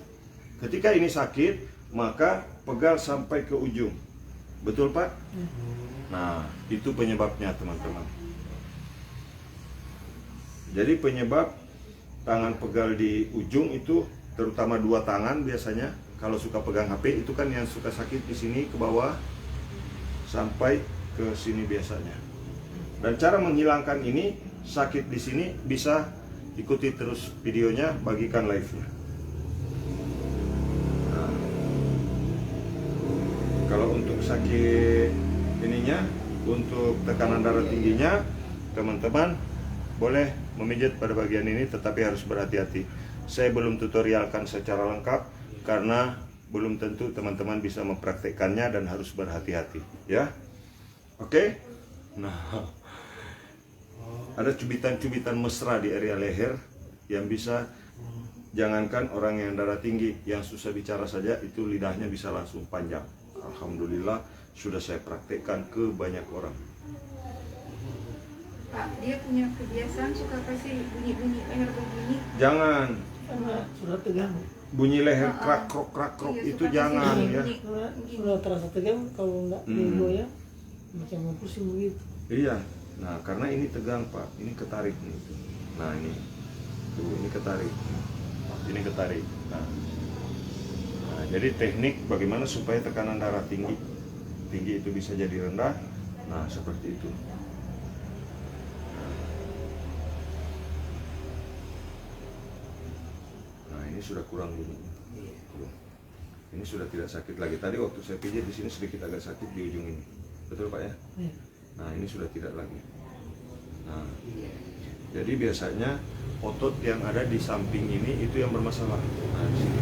Ketika ini sakit, maka pegal sampai ke ujung. Betul, Pak? Nah, itu penyebabnya, teman-teman. Jadi penyebab tangan pegal di ujung itu, terutama dua tangan biasanya, kalau suka pegang HP itu kan yang suka sakit di sini ke bawah sampai ke sini biasanya. Dan cara menghilangkan ini, sakit di sini, bisa ikuti terus videonya, bagikan live-nya. Nah, kalau untuk sakit ininya, untuk tekanan darah tingginya, teman-teman boleh memijat pada bagian ini, tetapi harus berhati-hati. Saya belum tutorialkan secara lengkap karena belum tentu teman-teman bisa mempraktekkannya dan harus berhati-hati, ya. Oke? Nah, ada cubitan-cubitan mesra di area leher yang bisa, jangankan orang yang darah tinggi, yang susah bicara saja itu lidahnya bisa langsung panjang. Alhamdulillah sudah saya praktekkan ke banyak orang. Pak, dia punya kebiasaan suka kasih bunyi-bunyi leher berbunyi. Jangan Karena sudah tegang. bunyi leher krak krok Iya, itu suka jangan kasih ya. bunyi. Sudah terasa tegang, kalau enggak digoyang macam mau pusing begitu. Iya. Nah, karena ini tegang, Pak. Ini ketarik nih. Nah, ini. Tuh, ini ketarik. Ini ketarik. Nah, jadi teknik bagaimana supaya tekanan darah tinggi itu bisa jadi rendah. Nah, seperti itu. Nah, ini sudah kurang bunyi. Ini sudah tidak sakit lagi. Tadi waktu saya pijat di sini sedikit agak sakit di ujung ini. Betul, Pak ya? Iya. Nah, ini sudah tidak lagi. Nah, jadi biasanya otot yang ada di samping ini itu yang bermasalah. Nah, di sini.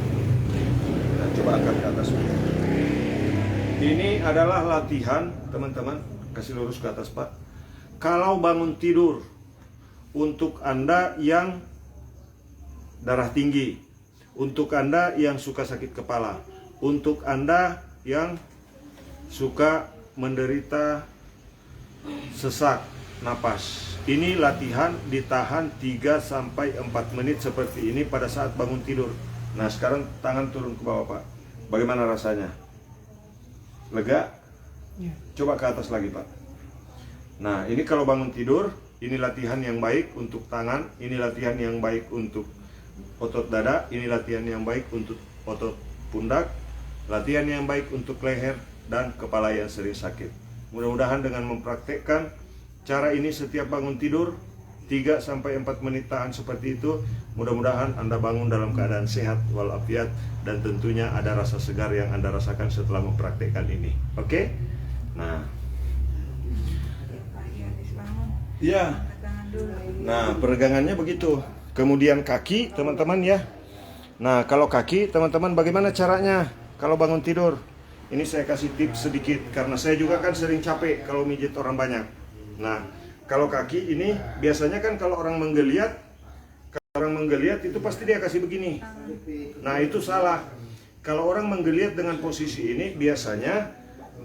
Kita coba angkat ke atas. Ini adalah latihan, teman-teman. Kasih lurus ke atas, Pak. Kalau bangun tidur, untuk Anda yang darah tinggi, untuk Anda yang suka sakit kepala, untuk Anda yang suka menderita sesak napas. Ini latihan ditahan 3-4 menit seperti ini pada saat bangun tidur. Nah, sekarang tangan turun ke bawah, Pak. Bagaimana rasanya? Lega? Ya. Coba ke atas lagi, Pak. Nah, ini kalau bangun tidur, ini latihan yang baik untuk tangan, ini latihan yang baik untuk otot dada, ini latihan yang baik untuk otot pundak, latihan yang baik untuk leher dan kepala yang sering sakit. Mudah-mudahan dengan mempraktekkan cara ini setiap bangun tidur 3-4 menit tahan seperti itu, mudah-mudahan Anda bangun dalam keadaan sehat walafiat dan tentunya ada rasa segar yang Anda rasakan setelah mempraktekkan ini. Oke? Nah, Pak, ya habis bangun. ya. Angkat tangan dulu. Nah, peregangannya begitu. Kemudian kaki, teman-teman ya. Nah, kalau kaki, teman-teman bagaimana caranya kalau bangun tidur? Ini saya kasih tips sedikit karena saya juga kan sering capek kalau mijit orang banyak. Nah, kalau kaki ini biasanya kan kalau orang menggeliat itu pasti dia kasih begini. Nah, itu salah. Kalau orang menggeliat dengan posisi ini biasanya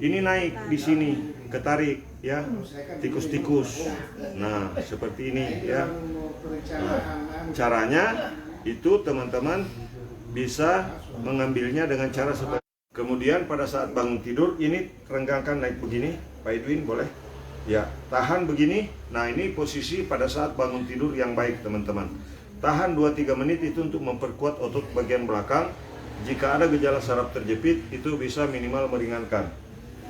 ini naik di sini, ketarik ya, tikus-tikus. Nah, seperti ini ya. Nah, caranya itu teman-teman bisa mengambilnya dengan cara seperti. Kemudian pada saat bangun tidur ini renggangkan naik begini, Pak Edwin boleh? Ya, tahan begini. Nah, ini posisi pada saat bangun tidur yang baik, teman-teman. Tahan 2-3 menit itu untuk memperkuat otot bagian belakang. Jika ada gejala saraf terjepit, itu bisa minimal meringankan.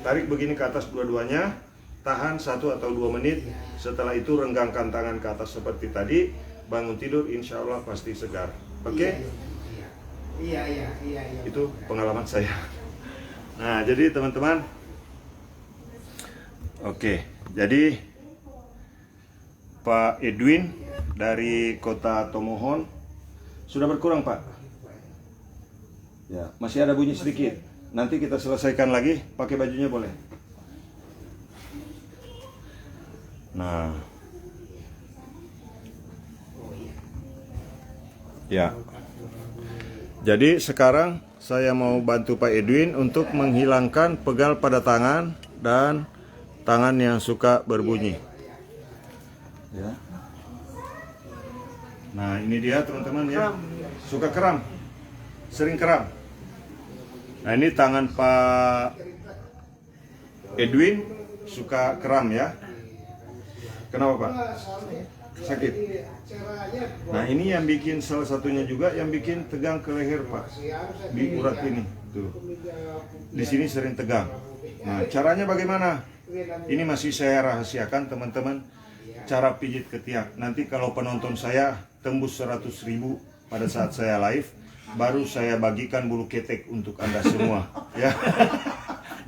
Tarik begini ke atas dua-duanya, tahan 1 atau 2 menit. Setelah itu renggangkan tangan ke atas seperti tadi. Bangun tidur insya Allah pasti segar. Oke? Iya. Itu pengalaman saya. Nah, jadi teman-teman, oke, jadi Pak Edwin dari Kota Tomohon sudah berkurang, Pak. Ya, masih ada bunyi sedikit. Nanti kita selesaikan lagi, pakai bajunya boleh. Nah, ya. Jadi sekarang saya mau bantu Pak Edwin untuk menghilangkan pegal pada tangan dan tangan yang suka berbunyi. Ya. Nah, ini dia teman-teman ya. Suka kram. Sering kram. Nah ini tangan Pak Edwin suka kram ya. Kenapa Pak? Sakit. Nah ini yang bikin salah satunya juga yang bikin tegang ke leher Pak. Di urat ini tuh. Di sini sering tegang. Nah caranya bagaimana? Ini masih saya rahasiakan teman-teman. Cara pijit ketiak. Nanti kalau penonton saya tembus 100.000 pada saat saya live, baru saya bagikan bulu ketek untuk Anda semua ya.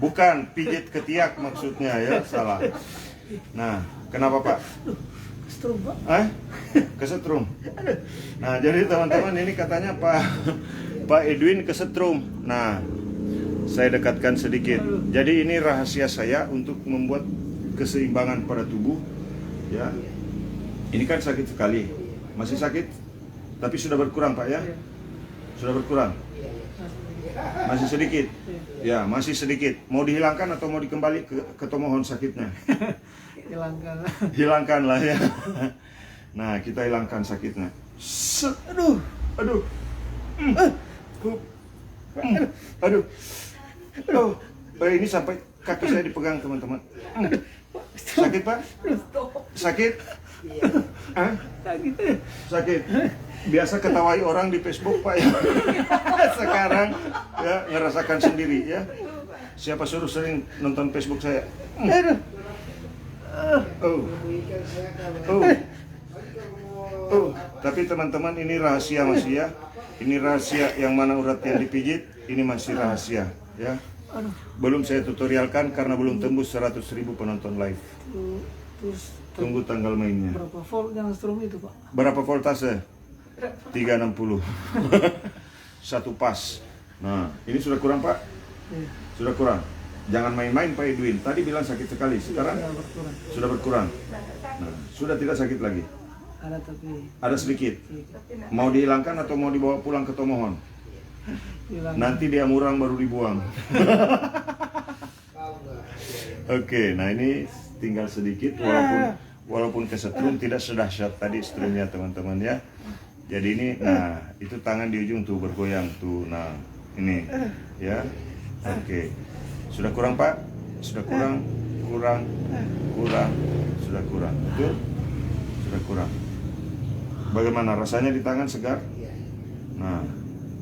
Bukan pijit ketiak maksudnya ya, salah. Nah kenapa Pak? Kesetrum Pak. Kesetrum. Nah jadi teman-teman ini katanya Pak Edwin kesetrum. Nah saya dekatkan sedikit. Jadi ini rahasia saya untuk membuat keseimbangan pada tubuh ya. Ini kan sakit sekali. Masih sakit? Tapi sudah berkurang Pak ya? Sudah berkurang? Masih sedikit? Ya masih sedikit. Mau dihilangkan atau mau dikembali ke tomohon sakitnya? Hilangkan. Hilangkan lah ya. Nah kita hilangkan sakitnya. Aduh. Aduh. Aduh. Aduh. Ini sampai kaki saya dipegang teman-teman. Sakit Pak? Sakit? Sakit. Biasa ketawai orang di Facebook Pak ya. Sekarang ya ngerasakan sendiri ya. Siapa suruh sering nonton Facebook saya? Tapi teman-teman ini rahasia masih ya. Ini rahasia yang mana urat yang dipijit, ini masih rahasia ya. Belum saya tutorialkan karena belum tembus 100.000 penonton live. Terus Tunggu tanggal mainnya. berapa volt yang strum itu Pak? Berapa voltase? 360. Satu pas. Nah, ini sudah kurang Pak? Sudah kurang. Jangan main-main Pak Edwin. Tadi bilang sakit sekali. Sekarang sudah berkurang. Nah, sudah tidak sakit lagi. Ada tapi Ada sedikit. Mau dihilangkan atau mau dibawa pulang ke tomohon? hilang. Nanti dia murang baru dibuang. Oke, nah ini tinggal sedikit walaupun kesetrum tidak sedahsyat tadi strumnya teman-teman ya. Jadi ini, nah itu tangan di ujung tuh bergoyang tuh. Nah ini ya. Oke, sudah kurang Pak? Sudah kurang, sudah kurang. Betul? Sudah kurang. Bagaimana rasanya di tangan segar? Nah,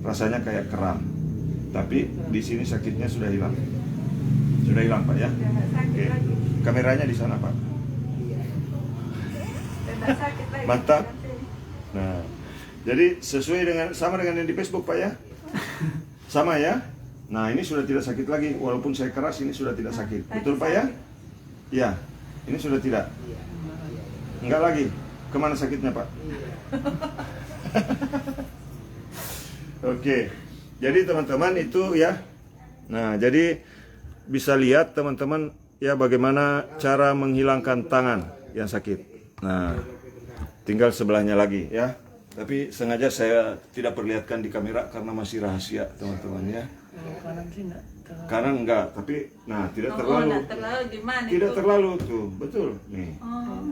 rasanya kayak kram. Tapi di sini sakitnya sudah hilang. Sudah hilang Pak ya? Oke. Kameranya di sana Pak. Mantap. Nah, jadi sesuai dengan sama dengan yang di Facebook Pak ya? Sama ya? Nah, ini sudah tidak sakit lagi. Walaupun saya keras ini sudah tidak sakit. Betul Pak ya? Ya. Ini sudah tidak. Enggak lagi. Kemana sakitnya Pak? Oke. Jadi teman-teman itu ya. Nah, jadi bisa lihat teman-teman ya bagaimana cara menghilangkan tangan yang sakit. Nah, tinggal sebelahnya lagi ya. Tapi sengaja saya tidak perlihatkan di kamera karena masih rahasia teman-teman ya. Kanan sih enggak. Kanan enggak, tapi nah tidak terlalu. Gimana Tidak itu? terlalu tuh, betul nih.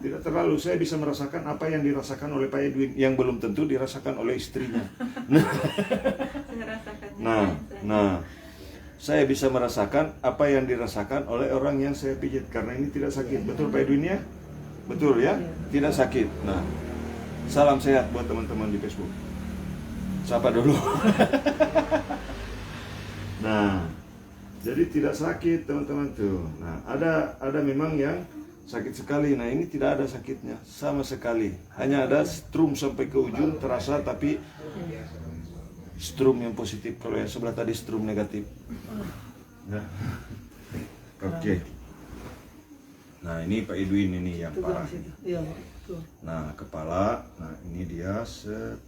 Tidak terlalu. Saya bisa merasakan apa yang dirasakan oleh Pak Edwin yang belum tentu dirasakan oleh istrinya. Saya rasakannya. Nah, saya bisa merasakan apa yang dirasakan oleh orang yang saya pijit karena ini tidak sakit. Betul Pak Edwin ya? Betul ya? Tidak sakit. Nah, salam sehat buat teman-teman di Facebook. Sapa dulu. Nah, jadi tidak sakit teman-teman tuh. Nah, ada memang yang sakit sekali. Nah, ini tidak ada sakitnya sama sekali. Hanya ada strum sampai ke ujung terasa, tapi strum yang positif. Kalau yang sebelah tadi strum negatif. Nah. Oke. Nah, ini Pak Edwin ini yang parah. Iya Pak. Tuh. Nah, kepala. Nah, ini dia set.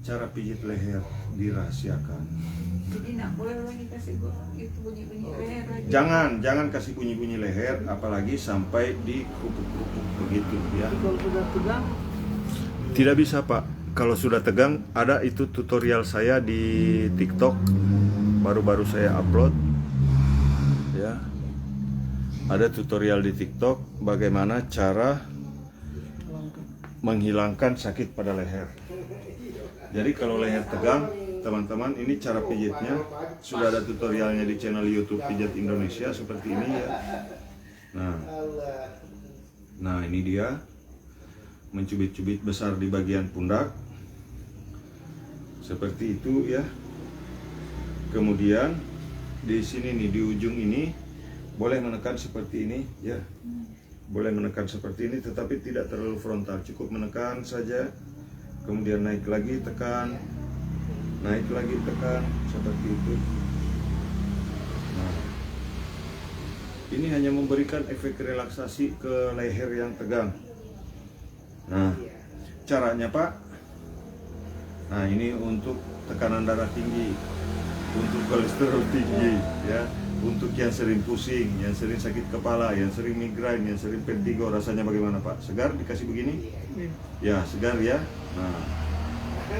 Cara pijit leher dirahasiakan. Jadi nggak boleh lagi kasih itu bunyi-bunyi leher lagi. Jangan kasih bunyi-bunyi leher, apalagi sampai di kerupuk-kerupuk begitu ya. Kalau sudah tegang, Tidak bisa Pak. Kalau sudah tegang, ada itu tutorial saya di TikTok. Baru-baru saya upload. Ya. Ada tutorial di TikTok bagaimana cara menghilangkan sakit pada leher. Jadi kalau leher tegang, teman-teman, ini cara pijitnya. Sudah ada tutorialnya di channel YouTube Pijat Indonesia seperti ini ya. Nah ini dia, mencubit-cubit besar di bagian pundak seperti itu ya. Kemudian di sini nih, di ujung ini boleh menekan seperti ini ya, boleh menekan seperti ini, tetapi tidak terlalu frontal, cukup menekan saja. Kemudian naik lagi, tekan, naik lagi, tekan, seperti itu. Nah, ini hanya memberikan efek relaksasi ke leher yang tegang. Nah, caranya Pak, nah ini untuk tekanan darah tinggi, untuk kolesterol tinggi ya, untuk yang sering pusing, yang sering sakit kepala, yang sering migrain, yang sering vertigo. Rasanya bagaimana Pak? Segar dikasih begini? Ya, segar ya. Nah, oke.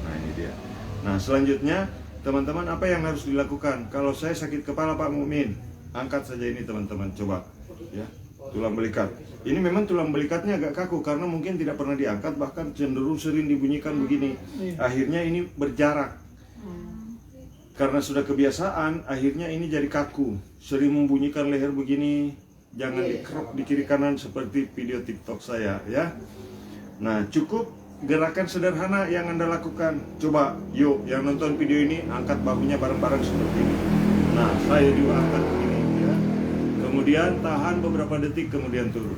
Nah ini dia. Nah selanjutnya teman-teman, apa yang harus dilakukan? Kalau saya sakit kepala Pak Mukmin, angkat saja ini teman-teman, coba ya, tulang belikat. Ini memang tulang belikatnya agak kaku karena mungkin tidak pernah diangkat, bahkan cenderung sering dibunyikan begini. Akhirnya ini berjarak. Karena sudah kebiasaan, akhirnya ini jadi kaku, sering membunyikan leher begini. Jangan dikerok di kiri kanan seperti video TikTok saya ya. Nah cukup gerakan sederhana yang Anda lakukan. Coba yuk yang nonton video ini, angkat bahunya bareng-bareng seperti ini. Nah saya juga angkat begini ya. Kemudian tahan beberapa detik, kemudian turun.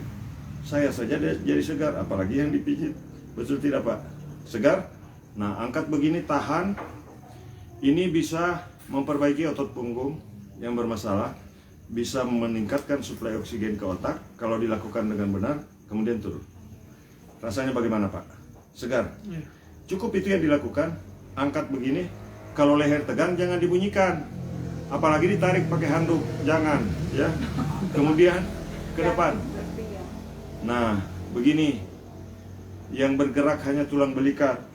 Saya saja jadi segar, apalagi yang dipijit. Betul tidak Pak? Segar? Nah angkat begini, tahan. Ini bisa memperbaiki otot punggung yang bermasalah, bisa meningkatkan suplai oksigen ke otak kalau dilakukan dengan benar. Kemudian turun. Rasanya bagaimana Pak? Segar? Cukup itu yang dilakukan. Angkat begini. Kalau leher tegang jangan dibunyikan, apalagi ditarik pakai handuk, jangan ya. Kemudian ke depan. Nah begini, yang bergerak hanya tulang belikat.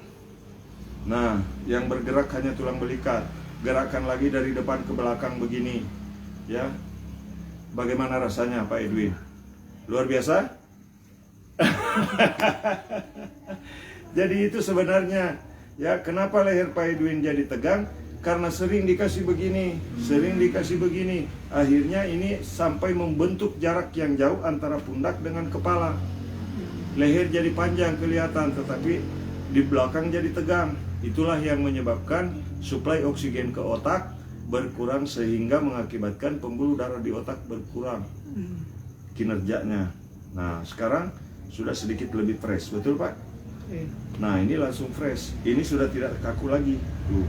Nah yang bergerak hanya tulang belikat. Gerakan lagi dari depan ke belakang begini ya. Bagaimana rasanya Pak Edwin? Luar biasa? Jadi itu sebenarnya ya, kenapa leher Pak Edwin jadi tegang? Karena sering dikasih begini, sering dikasih begini. Akhirnya ini sampai membentuk jarak yang jauh antara pundak dengan kepala. Leher jadi panjang kelihatan, tetapi di belakang jadi tegang. Itulah yang menyebabkan suplai oksigen ke otak berkurang, sehingga mengakibatkan pembuluh darah di otak berkurang kinerjanya. Nah sekarang sudah sedikit lebih fresh, betul Pak? Nah ini langsung fresh, ini sudah tidak kaku lagi tuh.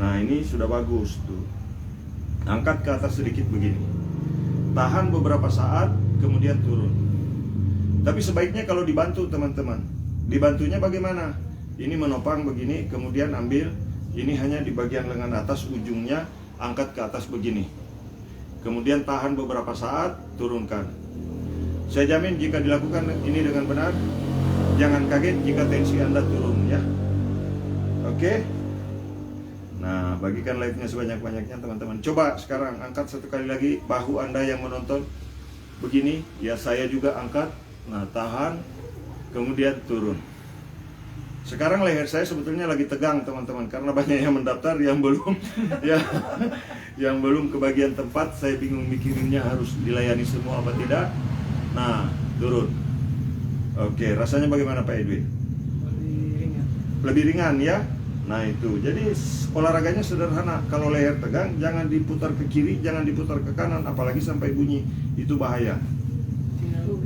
Nah ini sudah bagus tuh. Angkat ke atas sedikit begini, tahan beberapa saat, kemudian turun. Tapi sebaiknya kalau dibantu teman-teman. Dibantunya bagaimana? Ini menopang begini, kemudian ambil ini hanya di bagian lengan atas, ujungnya angkat ke atas begini. Kemudian tahan beberapa saat, turunkan. Saya jamin jika dilakukan ini dengan benar, jangan kaget jika tensi Anda turun ya. Oke. Nah, bagikan live-nya sebanyak-banyaknya teman-teman. Coba sekarang angkat satu kali lagi bahu Anda yang menonton. Begini, ya saya juga angkat. Nah, tahan, kemudian turun. Sekarang leher saya sebetulnya lagi tegang teman-teman, karena banyak yang mendaftar yang belum ya, yang belum kebagian tempat. Saya bingung mikirinnya harus dilayani semua apa tidak. Nah, turun. Oke, rasanya bagaimana Pak Edwin? Lebih ringan. Lebih ringan ya. Nah itu, jadi olahraganya sederhana. Kalau leher tegang, jangan diputar ke kiri, jangan diputar ke kanan, apalagi sampai bunyi. Itu bahaya.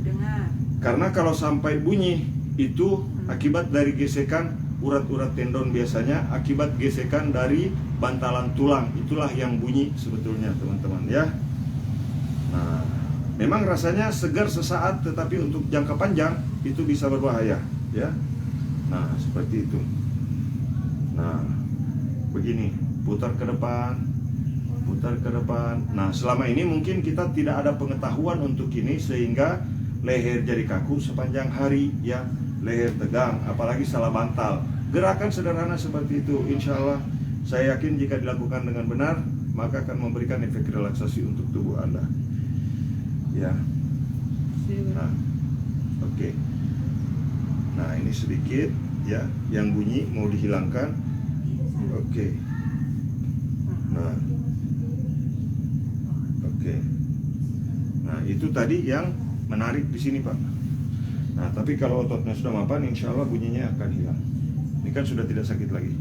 Dengar. Karena kalau sampai bunyi, itu akibat dari gesekan urat-urat tendon biasanya, akibat gesekan dari bantalan tulang. Itulah yang bunyi sebetulnya teman-teman ya. Nah, memang rasanya segar sesaat, tetapi untuk jangka panjang itu bisa berbahaya ya. Nah, seperti itu. Nah, begini, putar ke depan, putar ke depan. Nah, selama ini mungkin kita tidak ada pengetahuan untuk ini, sehingga leher jadi kaku sepanjang hari ya, leher tegang, apalagi salah bantal. Gerakan sederhana seperti itu, insya Allah saya yakin jika dilakukan dengan benar, maka akan memberikan efek relaksasi untuk tubuh Anda ya. Nah, oke. Nah, ini sedikit ya, yang bunyi mau dihilangkan. Oke. Nah. Oke. Nah, itu tadi yang menarik di sini, Pak. Nah, tapi kalau ototnya sudah mapan, insya Allah bunyinya akan hilang. Ini kan sudah tidak sakit lagi.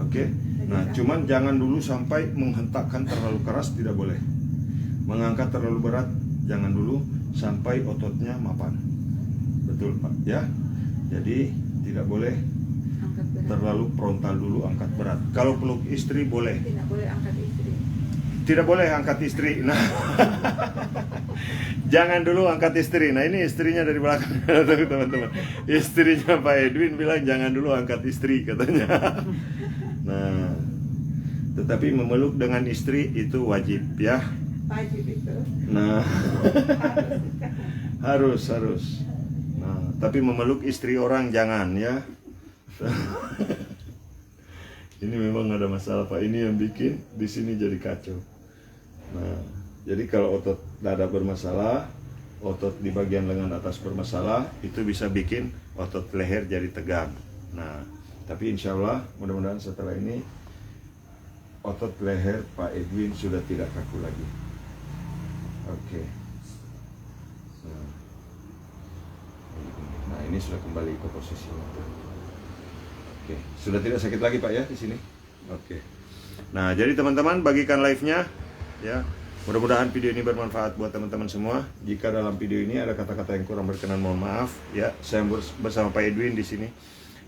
Oke. Nah, cuman jangan dulu sampai menghentakkan terlalu keras, tidak boleh. Mengangkat terlalu berat, jangan dulu sampai ototnya mapan. Betul, Pak, ya. Jadi tidak boleh Angkat berat. terlalu frontal dulu, angkat berat. Kalau peluk istri boleh. Tidak boleh angkat istri. Tidak boleh angkat istri. Nah, jangan dulu angkat istri. Nah, ini istrinya dari belakang, teman-teman. Istrinya Pak Edwin bilang jangan dulu angkat istri, katanya. Nah, tetapi memeluk dengan istri itu wajib, ya. Wajib itu. Nah, harus. Nah, tapi memeluk istri orang jangan, ya. Ini memang ada masalah, Pak. Ini yang bikin di sini jadi kacau. Nah, jadi kalau otot dada bermasalah, otot di bagian lengan atas bermasalah, itu bisa bikin otot leher jadi tegang. Nah, tapi insya Allah mudah-mudahan setelah ini otot leher Pak Edwin sudah tidak kaku lagi. Oke. Nah, ini sudah kembali ke posisinya. Oke, sudah tidak sakit lagi, Pak, ya di sini. Oke. Nah, jadi teman-teman bagikan live-nya, ya. Mudah-mudahan video ini bermanfaat buat teman-teman semua. Jika dalam video ini ada kata-kata yang kurang berkenan, mohon maaf, ya. Saya bersama Pak Edwin di sini.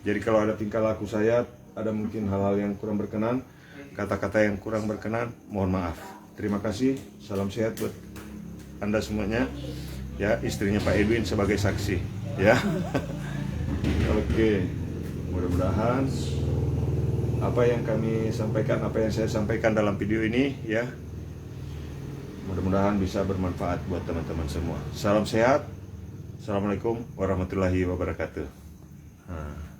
Jadi kalau ada tingkah laku saya, ada mungkin hal-hal yang kurang berkenan, kata-kata yang kurang berkenan, mohon maaf. Terima kasih. Salam sehat buat Anda semuanya. Ya, istrinya Pak Edwin sebagai saksi, ya. Oke. Mudah-mudahan apa yang kami sampaikan, apa yang saya sampaikan dalam video ini, ya, mudah-mudahan bisa bermanfaat buat teman-teman semua. Salam sehat. Assalamualaikum warahmatullahi wabarakatuh. Nah.